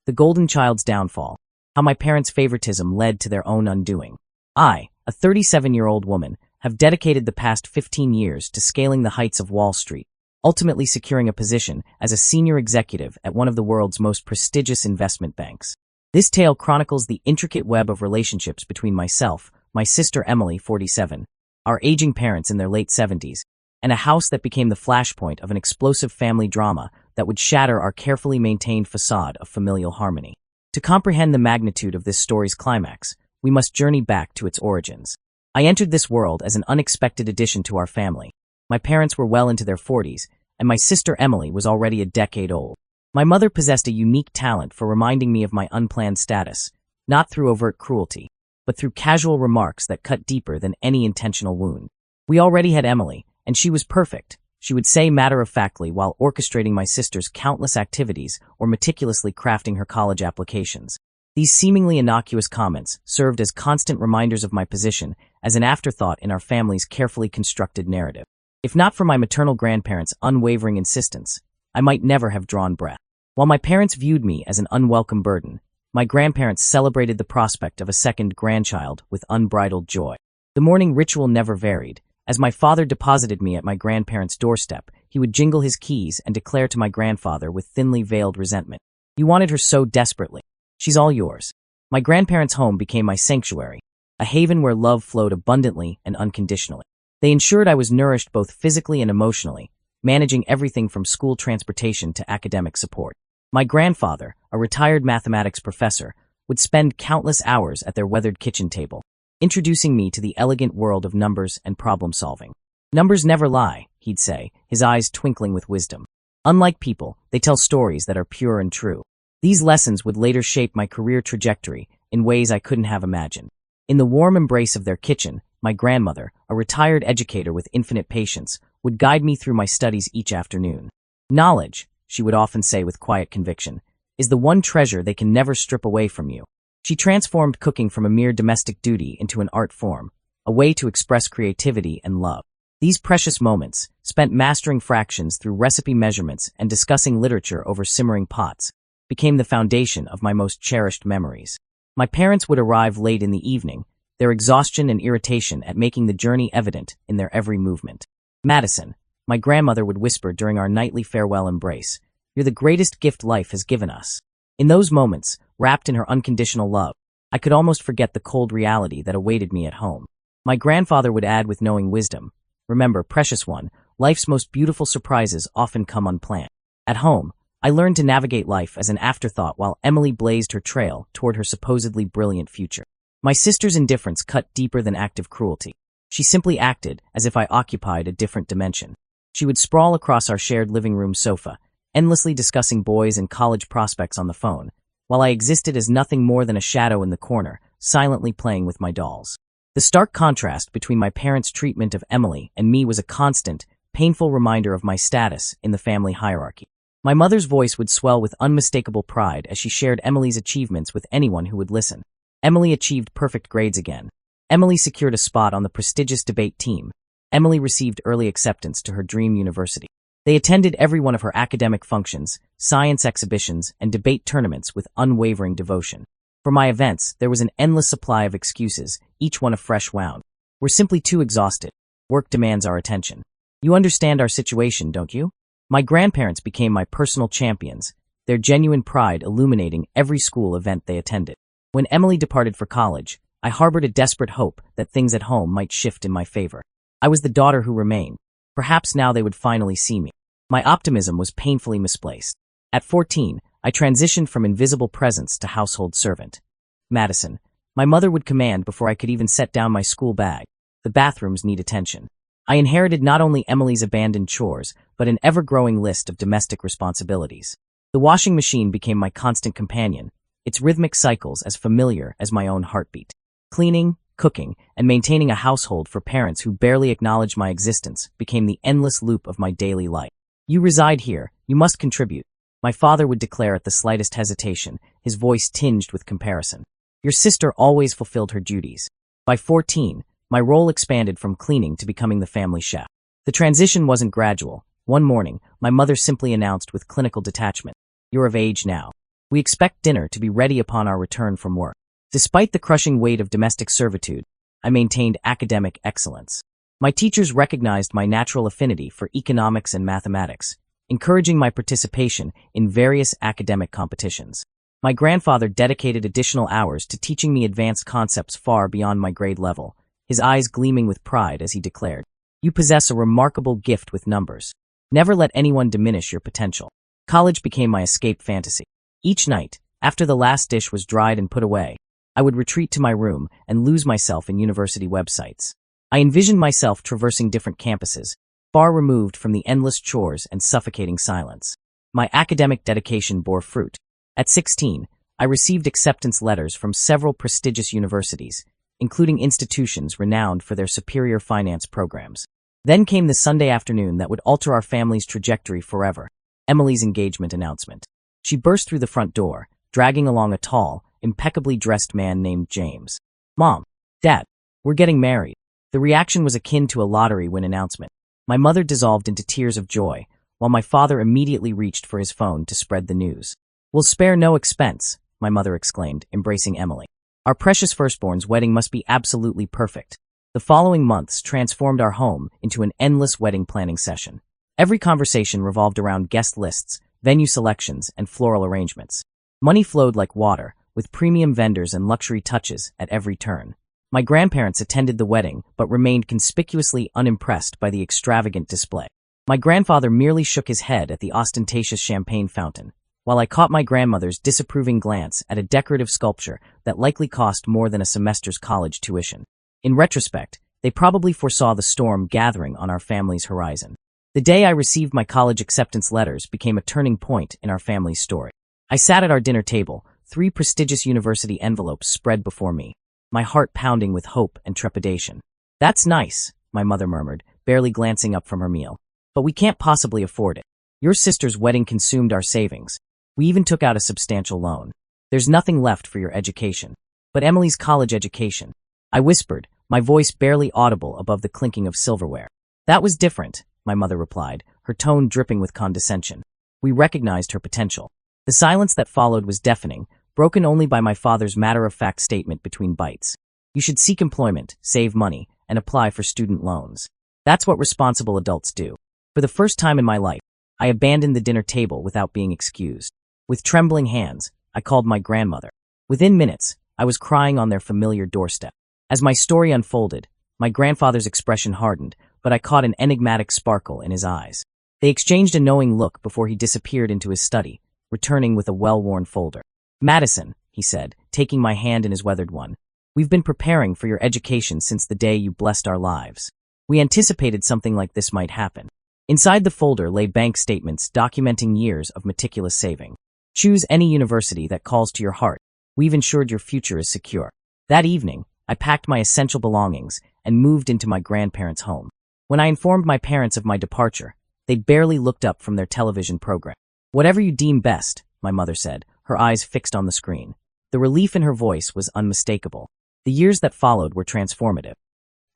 The golden child's downfall. How my parents' favoritism led to their own undoing. I, a 37-year-old woman, have dedicated the past 15 years to scaling the heights of Wall Street, ultimately securing a position as a senior executive at one of the world's most prestigious investment banks. This tale chronicles the intricate web of relationships between myself, my sister Emily, 47, our aging parents in their late 70s, and a house that became the flashpoint of an explosive family drama that would shatter our carefully maintained facade of familial harmony. To comprehend the magnitude of this story's climax, we must journey back to its origins. I entered this world as an unexpected addition to our family. My parents were well into their 40s, and my sister Emily was already a decade old. My mother possessed a unique talent for reminding me of my unplanned status, not through overt cruelty, but through casual remarks that cut deeper than any intentional wound. We already had Emily, and she was perfect, she would say matter-of-factly while orchestrating my sister's countless activities or meticulously crafting her college applications. These seemingly innocuous comments served as constant reminders of my position as an afterthought in our family's carefully constructed narrative. If not for my maternal grandparents' unwavering insistence, I might never have drawn breath. While my parents viewed me as an unwelcome burden, my grandparents celebrated the prospect of a second grandchild with unbridled joy. The morning ritual never varied. As my father deposited me at my grandparents' doorstep, he would jingle his keys and declare to my grandfather with thinly veiled resentment, "You wanted her so desperately. She's all yours." My grandparents' home became my sanctuary, a haven where love flowed abundantly and unconditionally. They ensured I was nourished both physically and emotionally, managing everything from school transportation to academic support. My grandfather, a retired mathematics professor, would spend countless hours at their weathered kitchen table, introducing me to the elegant world of numbers and problem-solving. "Numbers never lie," he'd say, his eyes twinkling with wisdom. "Unlike people, they tell stories that are pure and true." These lessons would later shape my career trajectory in ways I couldn't have imagined. In the warm embrace of their kitchen, my grandmother, a retired educator with infinite patience, would guide me through my studies each afternoon. "Knowledge," she would often say with quiet conviction, "is the one treasure they can never strip away from you." She transformed cooking from a mere domestic duty into an art form, a way to express creativity and love. These precious moments, spent mastering fractions through recipe measurements and discussing literature over simmering pots, became the foundation of my most cherished memories. My parents would arrive late in the evening, their exhaustion and irritation at making the journey evident in their every movement. "Madison," my grandmother would whisper during our nightly farewell embrace, "you're the greatest gift life has given us." In those moments, wrapped in her unconditional love, I could almost forget the cold reality that awaited me at home. My grandfather would add with knowing wisdom, "Remember, precious one, life's most beautiful surprises often come unplanned." At home, I learned to navigate life as an afterthought while Emily blazed her trail toward her supposedly brilliant future. My sister's indifference cut deeper than active cruelty. She simply acted as if I occupied a different dimension. She would sprawl across our shared living room sofa, endlessly discussing boys and college prospects on the phone, while I existed as nothing more than a shadow in the corner, silently playing with my dolls. The stark contrast between my parents' treatment of Emily and me was a constant, painful reminder of my status in the family hierarchy. My mother's voice would swell with unmistakable pride as she shared Emily's achievements with anyone who would listen. Emily achieved perfect grades again. Emily secured a spot on the prestigious debate team. Emily received early acceptance to her dream university. They attended every one of her academic functions, science exhibitions, and debate tournaments with unwavering devotion. For my events, there was an endless supply of excuses, each one a fresh wound. "We're simply too exhausted. Work demands our attention. You understand our situation, don't you?" My grandparents became my personal champions, their genuine pride illuminating every school event they attended. When Emily departed for college, I harbored a desperate hope that things at home might shift in my favor. I was the daughter who remained. Perhaps now they would finally see me. My optimism was painfully misplaced. At 14, I transitioned from invisible presence to household servant. "Madison," my mother would command before I could even set down my school bag, "the bathrooms need attention." I inherited not only Emily's abandoned chores, but an ever-growing list of domestic responsibilities. The washing machine became my constant companion, its rhythmic cycles as familiar as my own heartbeat. Cleaning, cooking, and maintaining a household for parents who barely acknowledged my existence became the endless loop of my daily life. "You reside here, you must contribute," my father would declare at the slightest hesitation, his voice tinged with comparison. "Your sister always fulfilled her duties." By 14, my role expanded from cleaning to becoming the family chef. The transition wasn't gradual. One morning, my mother simply announced with clinical detachment, "You're of age now." We expect dinner to be ready upon our return from work. Despite the crushing weight of domestic servitude, I maintained academic excellence. My teachers recognized my natural affinity for economics and mathematics, encouraging my participation in various academic competitions. My grandfather dedicated additional hours to teaching me advanced concepts far beyond my grade level, his eyes gleaming with pride as he declared, "You possess a remarkable gift with numbers. Never let anyone diminish your potential." College became my escape fantasy. Each night, after the last dish was dried and put away, I would retreat to my room and lose myself in university websites. I envisioned myself traversing different campuses, far removed from the endless chores and suffocating silence. My academic dedication bore fruit. At 16, I received acceptance letters from several prestigious universities, including institutions renowned for their superior finance programs. Then came the Sunday afternoon that would alter our family's trajectory forever, Emily's engagement announcement. She burst through the front door, dragging along a tall, impeccably dressed man named James. "Mom, Dad, we're getting married." The reaction was akin to a lottery win announcement. My mother dissolved into tears of joy, while my father immediately reached for his phone to spread the news. "We'll spare no expense," my mother exclaimed, embracing Emily. "Our precious firstborn's wedding must be absolutely perfect." The following months transformed our home into an endless wedding planning session. Every conversation revolved around guest lists, venue selections, and floral arrangements. Money flowed like water, with premium vendors and luxury touches at every turn. My grandparents attended the wedding, but remained conspicuously unimpressed by the extravagant display. My grandfather merely shook his head at the ostentatious champagne fountain, while I caught my grandmother's disapproving glance at a decorative sculpture that likely cost more than a semester's college tuition. In retrospect, they probably foresaw the storm gathering on our family's horizon. The day I received my college acceptance letters became a turning point in our family's story. I sat at our dinner table, 3 prestigious university envelopes spread before me, my heart pounding with hope and trepidation. "That's nice," my mother murmured, barely glancing up from her meal. "But we can't possibly afford it. Your sister's wedding consumed our savings. We even took out a substantial loan. There's nothing left for your education." "But Emily's college education," I whispered, my voice barely audible above the clinking of silverware. "That was different," my mother replied, her tone dripping with condescension. We recognized her potential. The silence that followed was deafening, broken only by my father's matter-of-fact statement between bites. "You should seek employment, save money, and apply for student loans. That's what responsible adults do." For the first time in my life, I abandoned the dinner table without being excused. With trembling hands, I called my grandmother. Within minutes, I was crying on their familiar doorstep. As my story unfolded, my grandfather's expression hardened, but I caught an enigmatic sparkle in his eyes. They exchanged a knowing look before he disappeared into his study, returning with a well-worn folder. "Madison," he said, taking my hand in his weathered one, "we've been preparing for your education since the day you blessed our lives. We anticipated something like this might happen." Inside the folder lay bank statements documenting years of meticulous saving. "Choose any university that calls to your heart. We've ensured your future is secure." That evening, I packed my essential belongings and moved into my grandparents' home. When I informed my parents of my departure, they barely looked up from their television program. "Whatever you deem best," my mother said, her eyes fixed on the screen. The relief in her voice was unmistakable. The years that followed were transformative.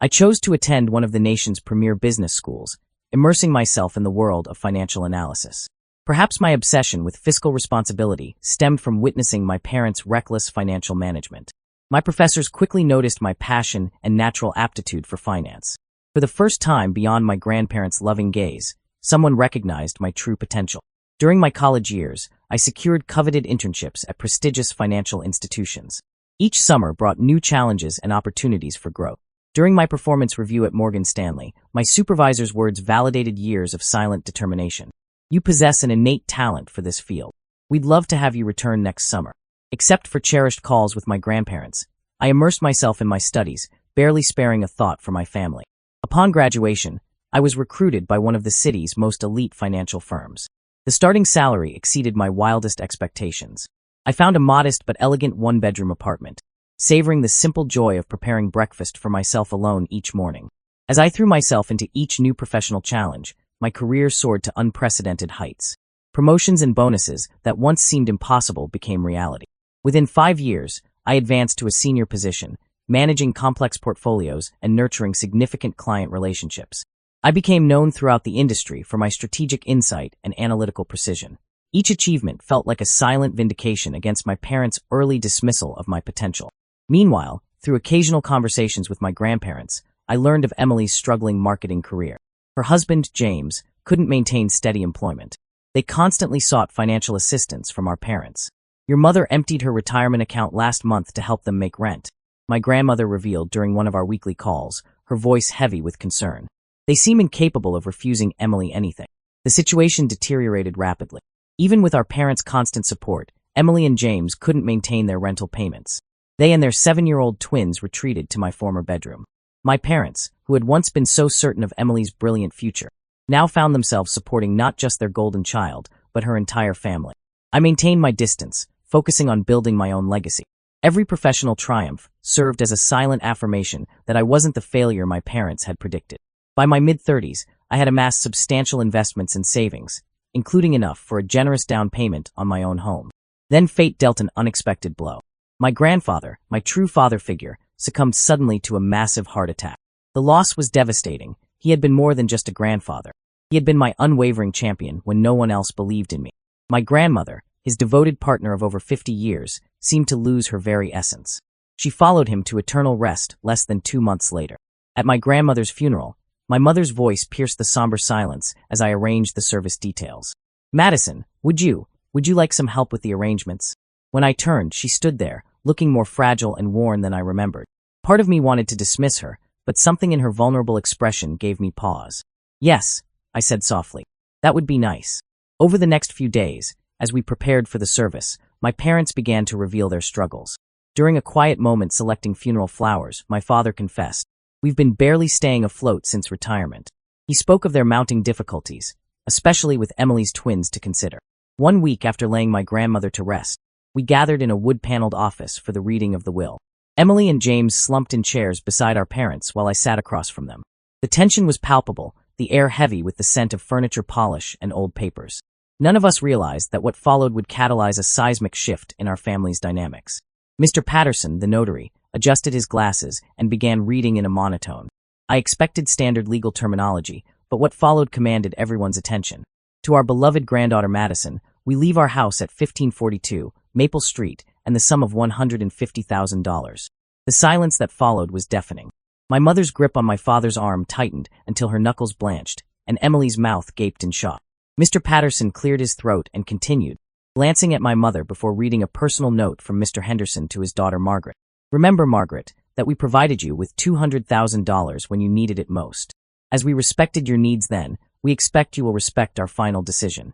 I chose to attend one of the nation's premier business schools, immersing myself in the world of financial analysis. Perhaps my obsession with fiscal responsibility stemmed from witnessing my parents' reckless financial management. My professors quickly noticed my passion and natural aptitude for finance. For the first time beyond my grandparents' loving gaze, someone recognized my true potential. During my college years, I secured coveted internships at prestigious financial institutions. Each summer brought new challenges and opportunities for growth. During my performance review at Morgan Stanley, my supervisor's words validated years of silent determination. "You possess an innate talent for this field. We'd love to have you return next summer." Except for cherished calls with my grandparents, I immersed myself in my studies, barely sparing a thought for my family. Upon graduation, I was recruited by one of the city's most elite financial firms. The starting salary exceeded my wildest expectations. I found a modest but elegant one-bedroom apartment, savoring the simple joy of preparing breakfast for myself alone each morning. As I threw myself into each new professional challenge, my career soared to unprecedented heights. Promotions and bonuses that once seemed impossible became reality. Within 5 years, I advanced to a senior position, managing complex portfolios and nurturing significant client relationships. I became known throughout the industry for my strategic insight and analytical precision. Each achievement felt like a silent vindication against my parents' early dismissal of my potential. Meanwhile, through occasional conversations with my grandparents, I learned of Emily's struggling marketing career. Her husband, James, couldn't maintain steady employment. They constantly sought financial assistance from our parents. "Your mother emptied her retirement account last month to help them make rent," my grandmother revealed during one of our weekly calls, her voice heavy with concern. "They seem incapable of refusing Emily anything." The situation deteriorated rapidly. Even with our parents' constant support, Emily and James couldn't maintain their rental payments. They and their 7-year-old twins retreated to my former bedroom. My parents, who had once been so certain of Emily's brilliant future, now found themselves supporting not just their golden child, but her entire family. I maintained my distance, focusing on building my own legacy. Every professional triumph served as a silent affirmation that I wasn't the failure my parents had predicted. By my mid-30s, I had amassed substantial investments and savings, including enough for a generous down payment on my own home. Then fate dealt an unexpected blow. My grandfather, my true father figure, succumbed suddenly to a massive heart attack. The loss was devastating. He had been more than just a grandfather. He had been my unwavering champion when no one else believed in me. My grandmother, his devoted partner of over 50 years, seemed to lose her very essence. She followed him to eternal rest less than 2 months later. At my grandmother's funeral, my mother's voice pierced the somber silence as I arranged the service details. "Madison, would you like some help with the arrangements?" When I turned, she stood there, looking more fragile and worn than I remembered. Part of me wanted to dismiss her, but something in her vulnerable expression gave me pause. "Yes," I said softly. "That would be nice." Over the next few days, as we prepared for the service, my parents began to reveal their struggles. During a quiet moment selecting funeral flowers, my father confessed, "We've been barely staying afloat since retirement." He spoke of their mounting difficulties, especially with Emily's twins to consider. One week after laying my grandmother to rest, we gathered in a wood-paneled office for the reading of the will. Emily and James slumped in chairs beside our parents while I sat across from them. The tension was palpable, the air heavy with the scent of furniture polish and old papers. None of us realized that what followed would catalyze a seismic shift in our family's dynamics. Mr. Patterson, the notary, adjusted his glasses and began reading in a monotone. I expected standard legal terminology, but what followed commanded everyone's attention. "To our beloved granddaughter Madison, we leave our house at 1542 Maple Street and the sum of $150,000. The silence that followed was deafening. My mother's grip on my father's arm tightened until her knuckles blanched, and Emily's mouth gaped in shock. Mr. Patterson cleared his throat and continued, glancing at my mother before reading a personal note from Mr. Henderson to his daughter Margaret. "Remember, Margaret, that we provided you with $200,000 when you needed it most. As we respected your needs then, we expect you will respect our final decision."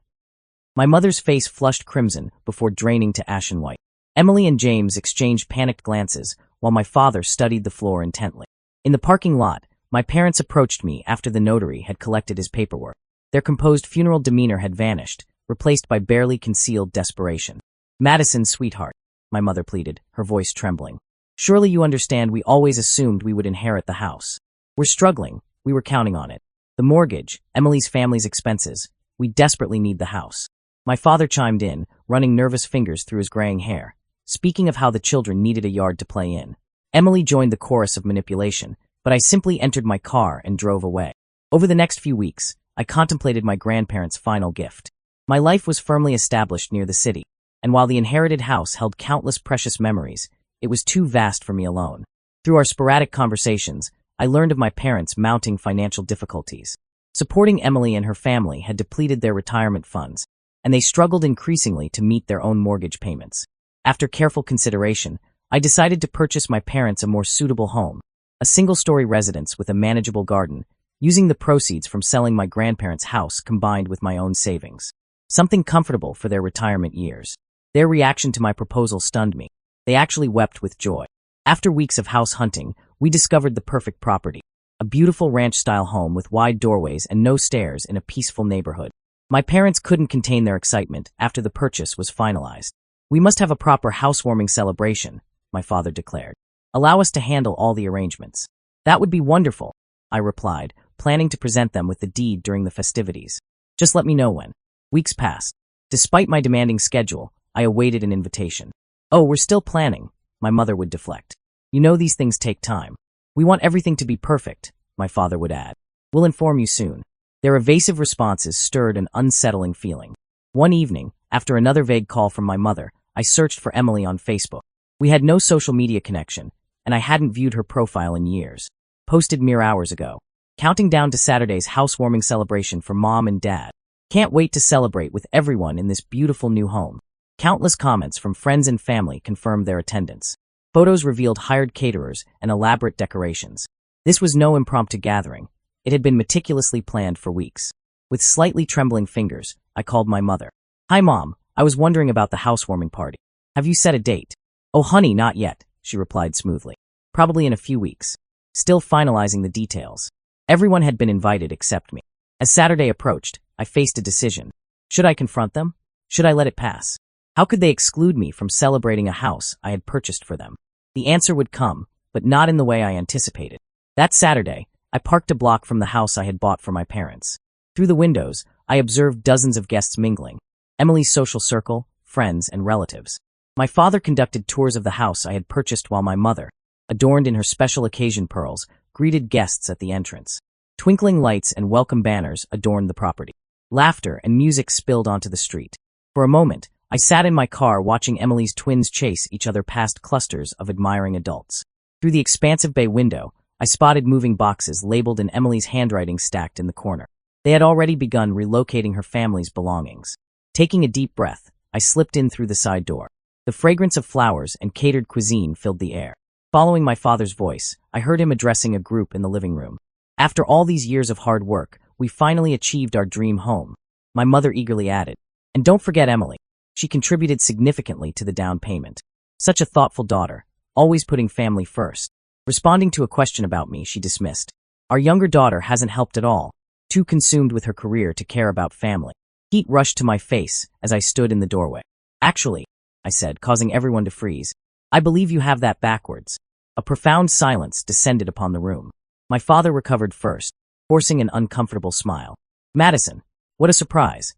My mother's face flushed crimson before draining to ashen white. Emily and James exchanged panicked glances while my father studied the floor intently. In the parking lot, my parents approached me after the notary had collected his paperwork. Their composed funeral demeanor had vanished, replaced by barely concealed desperation. "Madison, sweetheart," my mother pleaded, her voice trembling. "Surely you understand we always assumed we would inherit the house. We're struggling, we were counting on it. The mortgage, Emily's family's expenses, we desperately need the house." My father chimed in, running nervous fingers through his graying hair, speaking of how the children needed a yard to play in. Emily joined the chorus of manipulation, but I simply entered my car and drove away. Over the next few weeks, I contemplated my grandparents' final gift. My life was firmly established near the city, and while the inherited house held countless precious memories, it was too vast for me alone. Through our sporadic conversations, I learned of my parents' mounting financial difficulties. Supporting Emily and her family had depleted their retirement funds, and they struggled increasingly to meet their own mortgage payments. After careful consideration, I decided to purchase my parents a more suitable home, a single-story residence with a manageable garden, using the proceeds from selling my grandparents' house combined with my own savings. Something comfortable for their retirement years. Their reaction to my proposal stunned me. They actually wept with joy. After weeks of house hunting, we discovered the perfect property, a beautiful ranch-style home with wide doorways and no stairs in a peaceful neighborhood. My parents couldn't contain their excitement after the purchase was finalized. "We must have a proper housewarming celebration," my father declared. "Allow us to handle all the arrangements." "That would be wonderful," I replied, planning to present them with the deed during the festivities. "Just let me know when." Weeks passed. Despite my demanding schedule, I awaited an invitation. "Oh, we're still planning," my mother would deflect. "You know these things take time. We want everything to be perfect," my father would add. "We'll inform you soon." Their evasive responses stirred an unsettling feeling. One evening, After another vague call from my mother, I searched for Emily on Facebook. We had no social media connection, and I hadn't viewed her profile in years. Posted mere hours ago. Counting down to Saturday's housewarming celebration for Mom and Dad. Can't wait to celebrate with everyone in this beautiful new home. Countless comments from friends and family confirmed their attendance. Photos revealed hired caterers and elaborate decorations. This was no impromptu gathering. It had been meticulously planned for weeks. With slightly trembling fingers, I called my mother. "Hi, Mom. I was wondering about the housewarming party. Have you set a date?" "Oh, honey, not yet," she replied smoothly. "Probably in a few weeks. Still finalizing the details." Everyone had been invited except me. As Saturday approached, I faced a decision. Should I confront them? Should I let it pass? How could they exclude me from celebrating a house I had purchased for them? The answer would come, but not in the way I anticipated. That Saturday, I parked a block from the house I had bought for my parents. Through the windows, I observed dozens of guests mingling. Emily's social circle, friends, and relatives. My father conducted tours of the house I had purchased while my mother, adorned in her special occasion pearls, greeted guests at the entrance. Twinkling lights and welcome banners adorned the property. Laughter and music spilled onto the street. For a moment, I sat in my car watching Emily's twins chase each other past clusters of admiring adults. Through the expansive bay window, I spotted moving boxes labeled in Emily's handwriting stacked in the corner. They had already begun relocating her family's belongings. Taking a deep breath, I slipped in through the side door. The fragrance of flowers and catered cuisine filled the air. Following my father's voice, I heard him addressing a group in the living room. "After all these years of hard work, we finally achieved our dream home." My mother eagerly added, "And don't forget Emily. She contributed significantly to the down payment. Such a thoughtful daughter, always putting family first." Responding to a question about me, she dismissed. "Our younger daughter hasn't helped at all, too consumed with her career to care about family." Heat rushed to my face as I stood in the doorway. "Actually," I said, causing everyone to freeze, "I believe you have that backwards." A profound silence descended upon the room. My father recovered first, forcing an uncomfortable smile. "Madison, what a surprise.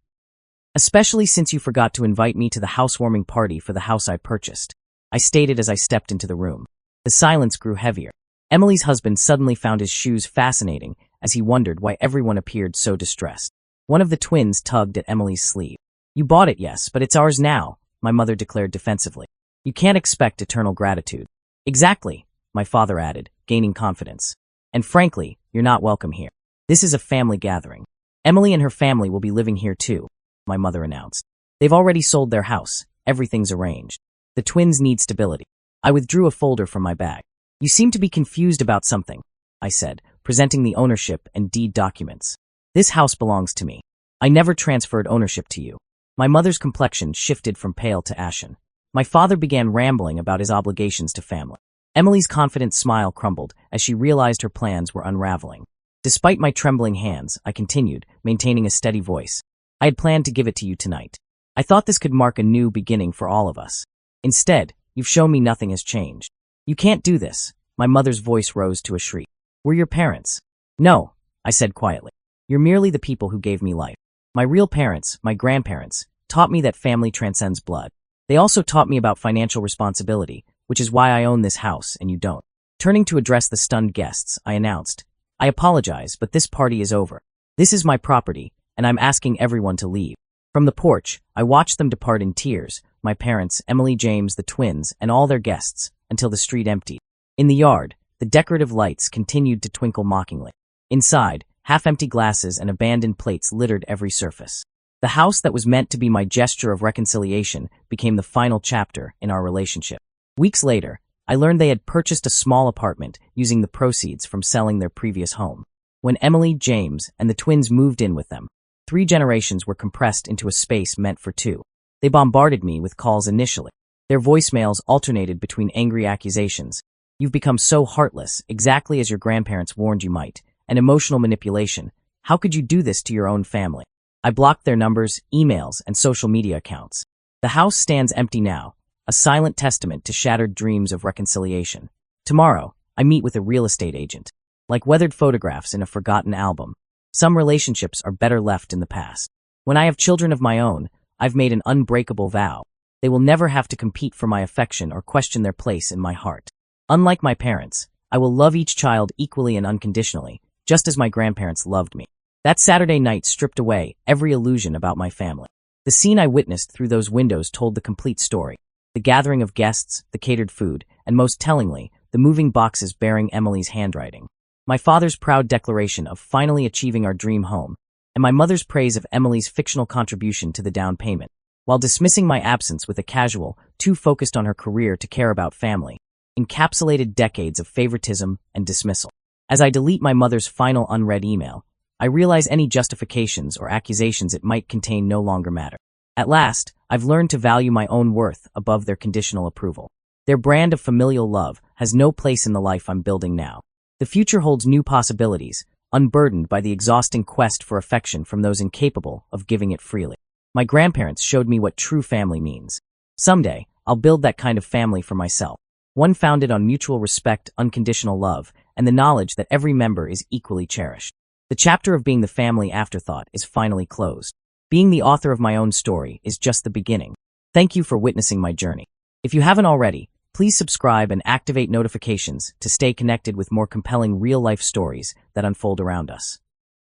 Especially since you forgot to invite me to the housewarming party for the house I purchased," I stated as I stepped into the room. The silence grew heavier. Emily's husband suddenly found his shoes fascinating as he wondered why everyone appeared so distressed. One of the twins tugged at Emily's sleeve. "You bought it, yes, but it's ours now," my mother declared defensively. "You can't expect eternal gratitude." "Exactly," my father added, gaining confidence. "And frankly, you're not welcome here. This is a family gathering. Emily and her family will be living here too," my mother announced. "They've already sold their house. Everything's arranged. The twins need stability." I withdrew a folder from my bag. "You seem to be confused about something," I said, presenting the ownership and deed documents. "This house belongs to me. I never transferred ownership to you." My mother's complexion shifted from pale to ashen. My father began rambling about his obligations to family. Emily's confident smile crumbled as she realized her plans were unraveling. Despite my trembling hands, I continued, maintaining a steady voice. "I had planned to give it to you tonight. I thought this could mark a new beginning for all of us. Instead, you've shown me nothing has changed. You can't do this." My mother's voice rose to a shriek. "We're your parents." "No," I said quietly. "You're merely the people who gave me life. My real parents, my grandparents, taught me that family transcends blood. They also taught me about financial responsibility, which is why I own this house and you don't." Turning to address the stunned guests, I announced, "I apologize, but this party is over. This is my property, and I'm asking everyone to leave." From the porch, I watched them depart in tears, my parents, Emily, James, the twins, and all their guests, until the street emptied. In the yard, the decorative lights continued to twinkle mockingly. Inside, half-empty glasses and abandoned plates littered every surface. The house that was meant to be my gesture of reconciliation became the final chapter in our relationship. Weeks later, I learned they had purchased a small apartment using the proceeds from selling their previous home. When Emily, James, and the twins moved in with them, 3 generations were compressed into a space meant for 2. They bombarded me with calls initially. Their voicemails alternated between angry accusations. "You've become so heartless, exactly as your grandparents warned you might," and emotional manipulation. "How could you do this to your own family?" I blocked their numbers, emails, and social media accounts. The house stands empty now, a silent testament to shattered dreams of reconciliation. Tomorrow, I meet with a real estate agent. Like weathered photographs in a forgotten album, some relationships are better left in the past. When I have children of my own, I've made an unbreakable vow. They will never have to compete for my affection or question their place in my heart. Unlike my parents, I will love each child equally and unconditionally, just as my grandparents loved me. That Saturday night stripped away every illusion about my family. The scene I witnessed through those windows told the complete story. The gathering of guests, the catered food, and most tellingly, the moving boxes bearing Emily's handwriting. My father's proud declaration of finally achieving our dream home, and my mother's praise of Emily's fictional contribution to the down payment, while dismissing my absence with a casual, too focused on her career to care about family, encapsulated decades of favoritism and dismissal. As I delete my mother's final unread email, I realize any justifications or accusations it might contain no longer matter. At last, I've learned to value my own worth above their conditional approval. Their brand of familial love has no place in the life I'm building now. The future holds new possibilities, unburdened by the exhausting quest for affection from those incapable of giving it freely. My grandparents showed me what true family means. Someday, I'll build that kind of family for myself. One founded on mutual respect, unconditional love, and the knowledge that every member is equally cherished. The chapter of being the family afterthought is finally closed. Being the author of my own story is just the beginning. Thank you for witnessing my journey. If you haven't already, please subscribe and activate notifications to stay connected with more compelling real-life stories that unfold around us.